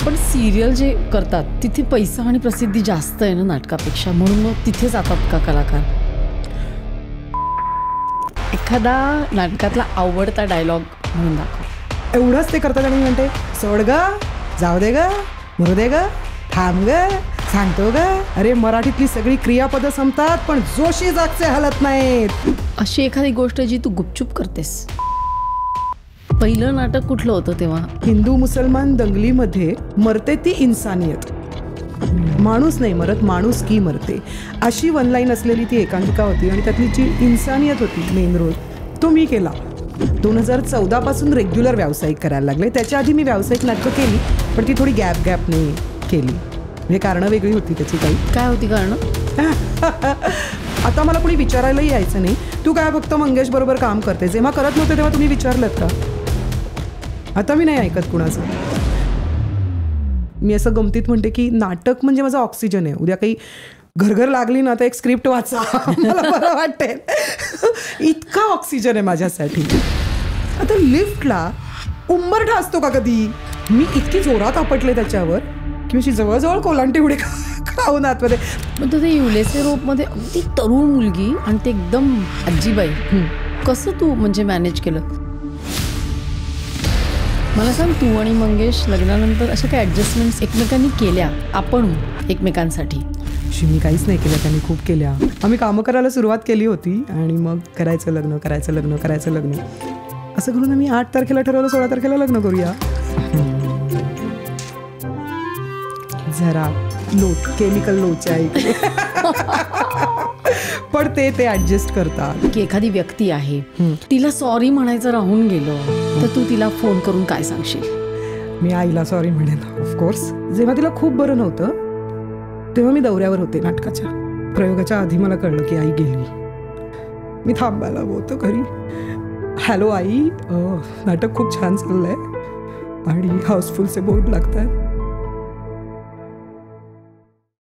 पण सिरियल जे करतात तिथे पैसा आणि प्रसिद्धी जास्त आहे ना नाटकापेक्षा, म्हणून मग तिथे जातात का कलाकार? एखादा नाटकातला आवडता डायलॉग म्हणून दाखव. एवढंच ते करतात आणि म्हणते सोड ग, जाऊ दे ग, मरू दे ग, थांब ग, सांगतो ग. अरे मराठीतली सगळी क्रियापदं संपतात पण जोशी जागचे हलत नाहीत. अशी एखादी गोष्ट जी तू गुपचूप करतेस. पहिलं नाटक कुठलं होतं तेव्हा? हिंदू मुसलमान दंगलीमध्ये मरते ती इन्सानियत, माणूस नाही मरत, माणूस की मरते, अशी वन लाईन असलेली ती एकांकिका होती आणि त्यातली जी इन्सानियत होती मेन रोल तो मी केला. 2014 पासून रेग्युलर व्यावसायिक करायला लागले. त्याच्या आधी मी व्यावसायिक नाटकं केली पण ती थोडी गॅपने केली. म्हणजे कारणं वेगळी होती त्याची. काही काय होती कारणं? आता मला कोणी विचारायलाही यायचं नाही तू काय फक्त मंगेश बरोबर काम करते. जेव्हा करत नव्हते तेव्हा तुम्ही विचारलं का? आता मी नाही ऐकत कुणाचं. मी असं गमतीत म्हणते की नाटक म्हणजे माझा ऑक्सिजन आहे. उद्या काही घरघर लागली ना तर एक स्क्रिप्ट वाचा, मला बरं वाटेल. इतका ऑक्सिजन आहे माझ्यासाठी. आता लिफ्टला उंबरठा असतो का कधी? मी इतकी जोरात आपटले त्याच्यावर की अशी जवळजवळ कोलांटी उडी खाऊन आतमध्ये. पण ते युलेसे रोपमध्ये अगदी तरुण मुलगी आणि ते एकदम आजीबाई, कसं तू म्हणजे मॅनेज केलं? मला सांग, तू आणि मंगेश लग्नानंतर अशा काही ॲडजस्टमेंट्स एकमेकांनी केल्या आपण एकमेकांसाठी? मी काहीच नाही केलं, त्यांनी खूप केल्या. आम्ही कामं करायला सुरुवात केली होती आणि मग करायचं लग्न, करायचं लग्न, करायचं लग्न असं करून आम्ही 8 तारखेला ठरवलं 16 तारखेला लग्न करूया. जरा लोट केमिकल लोच्या इकडे पण ते ॲडजस्ट करतात. की एखादी व्यक्ती आहे तिला सॉरी म्हणायचं राहून गेलं तर तू तिला फोन करून काय सांगशील? मी आईला सॉरी म्हणेन ऑफकोर्स. जेव्हा तिला खूप बरं नव्हतं तेव्हा मी दौऱ्यावर होते नाटकाच्या. प्रयोगाच्या आधी मला कळलं की आई गेली. मी थांबायला होतं घरी. हॅलो आई, नाटक खूप छान चाललंय आणि हाऊसफुलचे बोर्ड लागत आहेत.